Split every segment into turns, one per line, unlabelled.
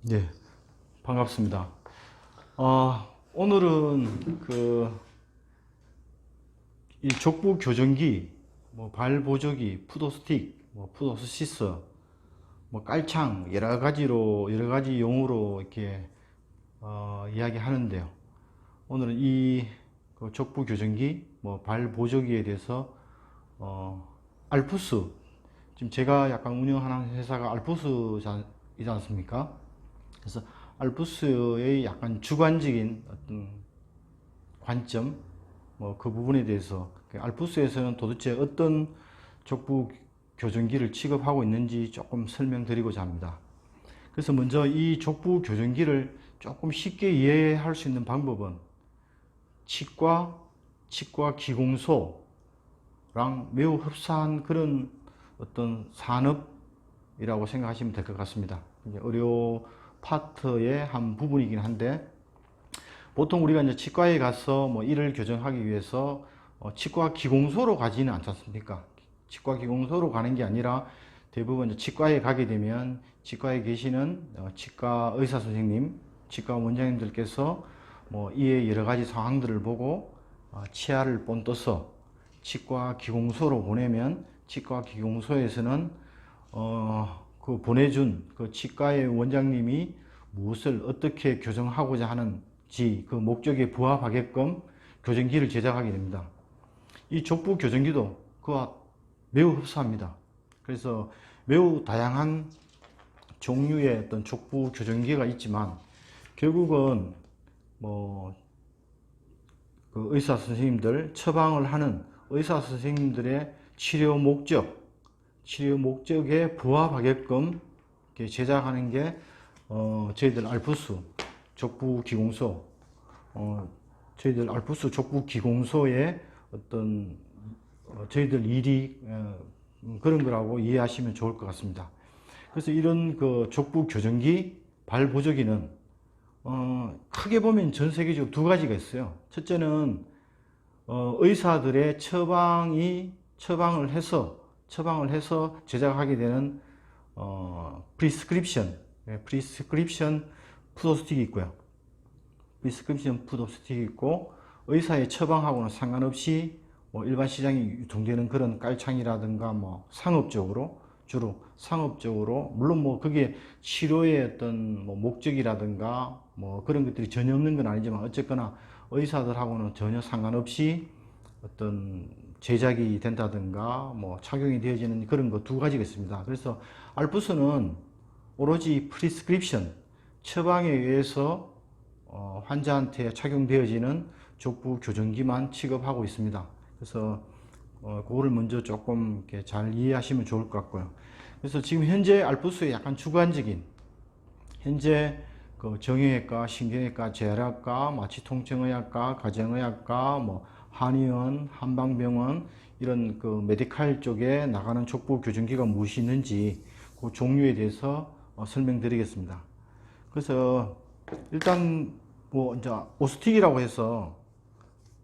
네, 반갑습니다. 오늘은 이 족부 교정기, 뭐 발보조기, 푸도스틱, 뭐 푸도스시스, 뭐 깔창 여러 가지 용어로 이렇게 이야기하는데요. 오늘은 그 족부 교정기, 뭐 발보조기에 대해서 알프스, 지금 제가 약간 운영하는 회사가 알프스이지 않습니까? 그래서 알프스의 약간 주관적인 어떤 관점, 뭐 그 부분에 대해서 알프스에서는 도대체 어떤 족부 교정기를 취급하고 있는지 조금 설명드리고자 합니다. 그래서 먼저 이 족부 교정기를 조금 쉽게 이해할 수 있는 방법은 치과 기공소랑 매우 흡사한 그런 어떤 산업이라고 생각하시면 될 것 같습니다. 의료 파트의 한 부분이긴 한데, 보통 우리가 이제 치과에 가서 뭐 이를 교정하기 위해서 치과 기공소로 가지는 않지 않습니까? 치과 기공소로 가는 게 아니라 대부분 이제 치과에 가게 되면 치과에 계시는 치과 의사 선생님, 치과 원장님들께서 뭐 이에 여러 가지 상황들을 보고 치아를 본떠서 치과 기공소로 보내면, 치과 기공소에서는 그 보내준 그 치과의 원장님이 무엇을 어떻게 교정하고자 하는지 그 목적에 부합하게끔 교정기를 제작하게 됩니다. 이 족부 교정기도 그와 매우 흡사합니다. 그래서 매우 다양한 종류의 어떤 족부 교정기가 있지만, 결국은 뭐 그 의사 선생님들, 처방을 하는 의사 선생님들의 치료 목적에 부합하게끔 제작하는 게 저희들 알프스 족부 기공소, 저희들 알프스 족부 기공소의 어떤 저희들 일이 그런 거라고 이해하시면 좋을 것 같습니다. 그래서 이런 그 족부 교정기, 발보조기는 크게 보면 전 세계적으로 두 가지가 있어요. 첫째는 의사들의 처방을 해서 제작하게 되는 프리스크립션 푸도스틱이 있고요. 프리스크립션 푸도스틱이 있고, 의사의 처방하고는 상관없이 뭐 일반 시장에 유통되는 그런 깔창이라든가 뭐 주로 상업적으로, 물론 뭐 그게 치료의 어떤 뭐 목적이라든가 뭐 그런 것들이 전혀 없는 건 아니지만, 어쨌거나 의사들하고는 전혀 상관없이 어떤 제작이 된다든가 뭐 착용이 되어지는 그런 거 두 가지가 있습니다. 그래서 알프스는 오로지 프리스크립션, 처방에 의해서 환자한테 착용되어지는 족부 교정기만 취급하고 있습니다. 그래서 그거를 먼저 조금 이렇게 잘 이해하시면 좋을 것 같고요. 그래서 지금 현재 알프스의 약간 주관적인, 현재 그 정형외과, 신경외과, 재활학과, 마취통증의학과, 가정의학과, 뭐 한의원, 한방병원, 이런 그 메디칼 쪽에 나가는 족부 교정기가 무엇이 있는지 그 종류에 대해서 설명드리겠습니다. 그래서 일단 뭐 이제 오스틱이라고 해서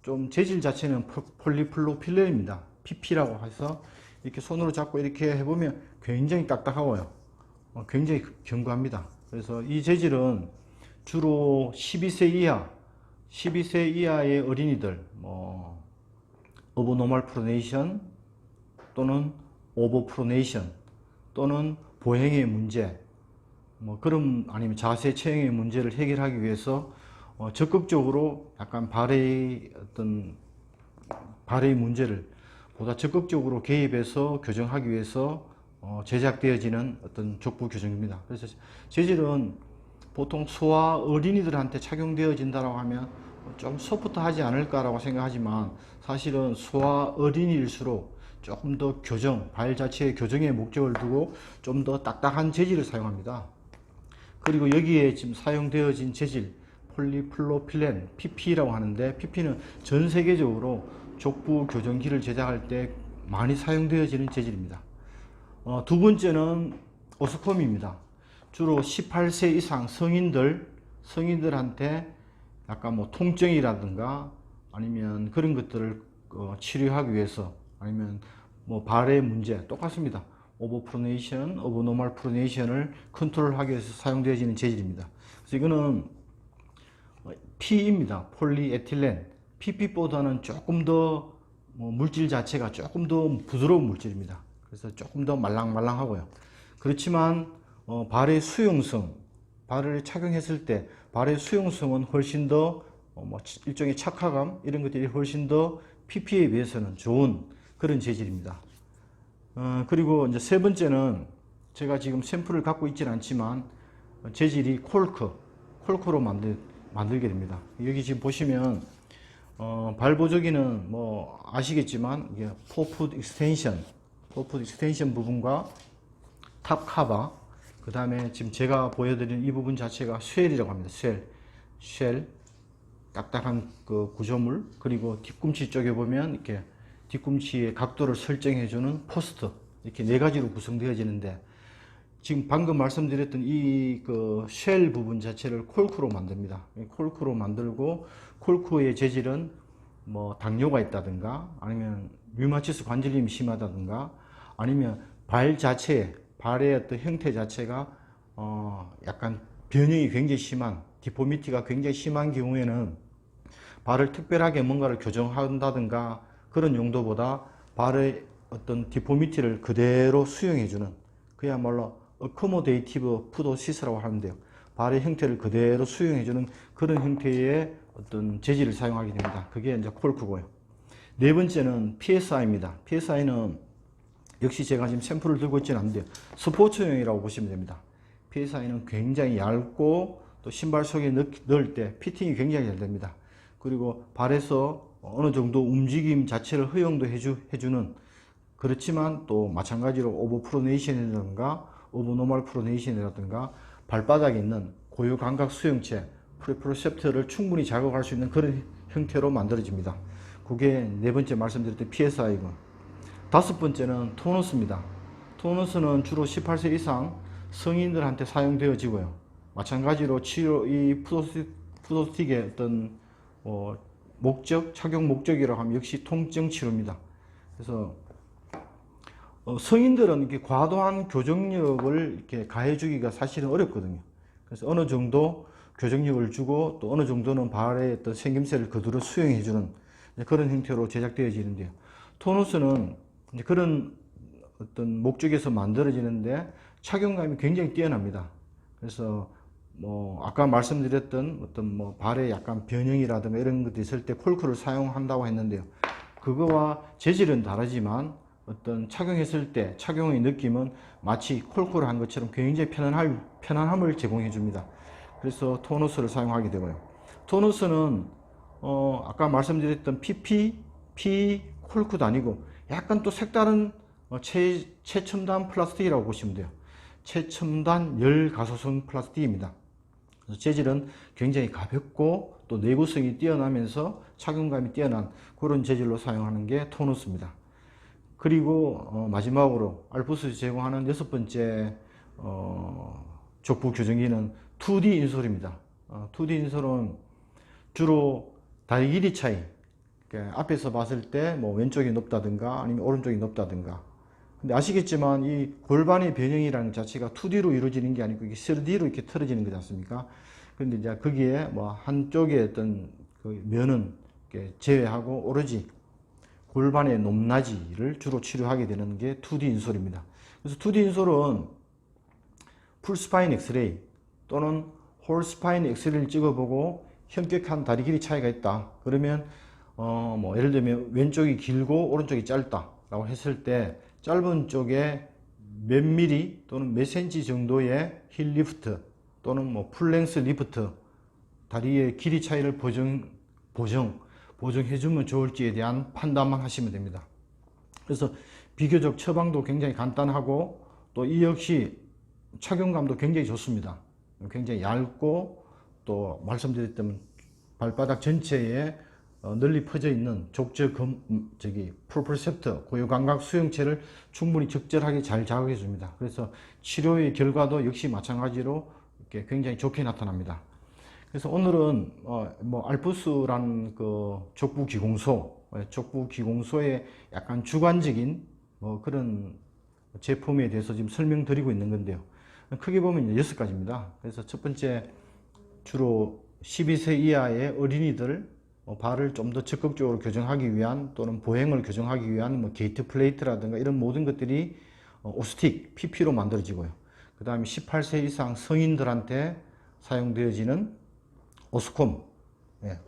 좀 재질 자체는 폴리플로필렌입니다. PP라고 해서 이렇게 손으로 잡고 이렇게 해보면 굉장히 딱딱하고요. 굉장히 견고합니다. 그래서 이 재질은 주로 12세 이하의 어린이들, 뭐 어버노멀 프로네이션 또는 오버 프로네이션 또는 보행의 문제, 뭐 그런, 아니면 자세 체형의 문제를 해결하기 위해서 적극적으로 약간 발의 문제를 보다 적극적으로 개입해서 교정하기 위해서 제작되어지는 어떤 족부 교정입니다. 그래서 재질은 보통 소아 어린이들한테 착용되어진다고 하면 좀 소프트하지 않을까라고 생각하지만, 사실은 소아 어린이일수록 조금 더 발 자체의 교정에 목적을 두고 좀 더 딱딱한 재질을 사용합니다. 그리고 여기에 지금 사용되어진 재질, 폴리플로필렌, PP라고 하는데, PP는 전 세계적으로 족부 교정기를 제작할 때 많이 사용되어지는 재질입니다. 두 번째는 오스컴입니다. 주로 18세 이상 성인들한테 약간 뭐 통증이라든가 아니면 그런 것들을 치료하기 위해서, 아니면 뭐 발의 문제, 똑같습니다. 오버 프로네이션, 오버 노멀 프로네이션을 컨트롤하기 위해서 사용되어지는 재질입니다. 그래서 이거는 P입니다. 폴리에틸렌. PP보다는 조금 더 물질 자체가 조금 더 부드러운 물질입니다. 그래서 조금 더 말랑말랑하고요. 그렇지만 발의 수용성, 발을 착용했을 때 발의 수용성은 훨씬 더 일종의 착화감 이런 것들이 훨씬 더 PP에 비해서는 좋은 그런 재질입니다. 그리고 이제 세 번째는 제가 지금 샘플을 갖고 있지는 않지만 재질이 콜크로 만들게 됩니다. 여기 지금 보시면 발보조기는 뭐 아시겠지만 이게 포풋 익스텐션 부분과 탑 카바, 그 다음에 지금 제가 보여드리는 이 부분 자체가 쉘이라고 합니다. 쉘 딱딱한 그 구조물, 그리고 뒤꿈치 쪽에 보면 이렇게 뒤꿈치의 각도를 설정해주는 포스트, 이렇게 네 가지로 구성되어지는데, 지금 방금 말씀드렸던 이 그 쉘 부분 자체를 콜크로 만듭니다. 콜크로 만들고, 콜크의 재질은 뭐 당뇨가 있다든가, 아니면 류마티스 관절염이 심하다든가, 아니면 발의 어떤 형태 자체가 약간 변형이 굉장히 심한, 디포미티가 굉장히 심한 경우에는 발을 특별하게 뭔가를 교정한다든가 그런 용도보다 발의 어떤 디포미티를 그대로 수용해주는, 그야말로 어코모데이티브 푸도시스라고 하는데요. 발의 형태를 그대로 수용해주는 그런 형태의 어떤 재질을 사용하게 됩니다. 그게 이제 콜크고요. 네 번째는 PSI입니다. PSI는 역시 제가 지금 샘플을 들고 있지는 않는데요. 스포츠용이라고 보시면 됩니다. PSI는 굉장히 얇고 또 신발 속에 넣을 때 피팅이 굉장히 잘 됩니다. 그리고 발에서 어느 정도 움직임 자체를 허용도 해주는, 그렇지만 또 마찬가지로 오버 프로네이션이라든가 오버 노멀 프로네이션이라든가 발바닥에 있는 고유 감각 수용체 프리프로셉터를 충분히 자극할 수 있는 그런 형태로 만들어집니다. 그게 네 번째 말씀드렸던 PSI고, 다섯 번째는 토너스입니다. 토너스는 주로 18세 이상 성인들한테 사용되어지고요. 마찬가지로 이 푸도스틱의 어떤 착용 목적이라고 하면 역시 통증 치료입니다. 그래서 성인들은 이렇게 과도한 교정력을 이렇게 가해주기가 사실은 어렵거든요. 그래서 어느 정도 교정력을 주고 또 어느 정도는 발의 어떤 생김새를 그대로 수용해주는 그런 형태로 제작되어지는데요. 토너스는 이제 그런 어떤 목적에서 만들어지는데 착용감이 굉장히 뛰어납니다. 그래서 아까 말씀드렸던 어떤 발에 약간 변형이라든가 이런 것도 있을 때 콜크를 사용한다고 했는데요. 그거와 재질은 다르지만 어떤 착용했을 때 착용의 느낌은 마치 콜크를 한 것처럼 굉장히 편안함을 제공해 줍니다. 그래서 토너스를 사용하게 되고요. 토너스는 아까 말씀드렸던 P 콜크도 아니고 약간 또 색다른 최첨단 플라스틱이라고 보시면 돼요. 최첨단 열 가소성 플라스틱입니다. 그래서 재질은 굉장히 가볍고 또 내구성이 뛰어나면서 착용감이 뛰어난 그런 재질로 사용하는 게 토너스입니다. 그리고 마지막으로 알프스에서 제공하는 여섯 번째 족부 교정기는 2D 인솔입니다. 2D 인솔은 주로 다리 길이 차이, 그러니까 앞에서 봤을 때 왼쪽이 높다든가 아니면 오른쪽이 높다든가, 근데 아시겠지만 이 골반의 변형이라는 자체가 2D로 이루어지는 게 아니고 이게 3D로 이렇게 틀어지는 거지 않습니까? 근데 이제 거기에 한쪽의 어떤 그 면은 제외하고 오로지 골반의 높낮이를 주로 치료하게 되는 게 2D 인솔입니다. 그래서 2D 인솔은 풀스파인 엑스레이 또는 홀스파인 엑스레이를 찍어보고 현격한 다리 길이 차이가 있다. 그러면 예를 들면 왼쪽이 길고 오른쪽이 짧다 라고 했을 때 짧은 쪽에 몇 미리 또는 몇 센치 정도의 힐 리프트 또는 풀랭스 리프트, 다리의 길이 차이를 보정해주면 좋을지에 대한 판단만 하시면 됩니다. 그래서 비교적 처방도 굉장히 간단하고 또 이 역시 착용감도 굉장히 좋습니다. 굉장히 얇고 또 말씀드렸던 발바닥 전체에 널리 퍼져 있는 프로프리셉터 고유 감각 수용체를 충분히 적절하게 잘 자극해 줍니다. 그래서 치료의 결과도 역시 마찬가지로 이렇게 굉장히 좋게 나타납니다. 그래서 오늘은 알프스라는 그 족부 기공소의 약간 주관적인 그런 제품에 대해서 지금 설명드리고 있는 건데요. 크게 보면 6가지입니다. 그래서 첫 번째, 주로 12세 이하의 어린이들 발을 좀 더 적극적으로 교정하기 위한, 또는 보행을 교정하기 위한 게이트 플레이트라든가 이런 모든 것들이 오스틱, PP로 만들어지고요. 그 다음에 18세 이상 성인들한테 사용되어지는 오스콤,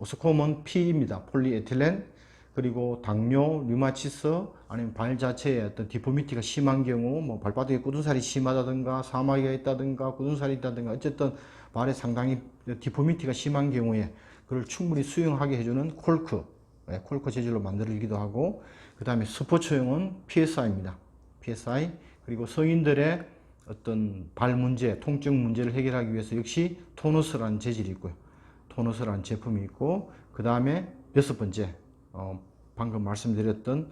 오스콤은 P입니다. 폴리에틸렌. 그리고 당뇨, 류마티스, 아니면 발 자체에 어떤 디포미티가 심한 경우, 발바닥에 굳은살이 심하다든가 사마귀가 있다든가 굳은살이 있다든가, 어쨌든 발에 상당히 디포미티가 심한 경우에 그걸 충분히 수용하게 해주는 콜크, 콜크 재질로 만들기도 하고, 그 다음에 스포츠용은 PSI입니다. PSI. 그리고 성인들의 어떤 발 문제, 통증 문제를 해결하기 위해서 역시 토너스라는 재질이 있고요. 토너스라는 제품이 있고, 그 다음에 6번째, 방금 말씀드렸던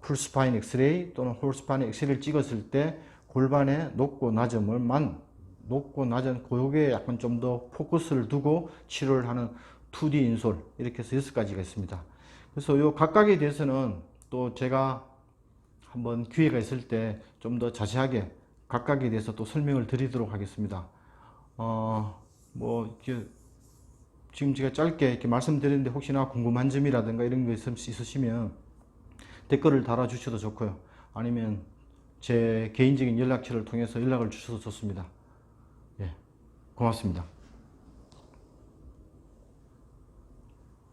풀스파인 엑스레이 또는 홀스파인 엑스레이를 찍었을 때 골반의 높고 낮음을만, 높고 낮은 고역에 약간 좀 더 포커스를 두고 치료를 하는 2D 인솔, 이렇게 해서 6가지가 있습니다. 그래서 요 각각에 대해서는 또 제가 한번 기회가 있을 때 좀 더 자세하게 각각에 대해서 또 설명을 드리도록 하겠습니다. 지금 제가 짧게 이렇게 말씀드렸는데 혹시나 궁금한 점이라든가 이런 거 있으시면 댓글을 달아주셔도 좋고요. 아니면 제 개인적인 연락처를 통해서 연락을 주셔도 좋습니다. 예, 고맙습니다.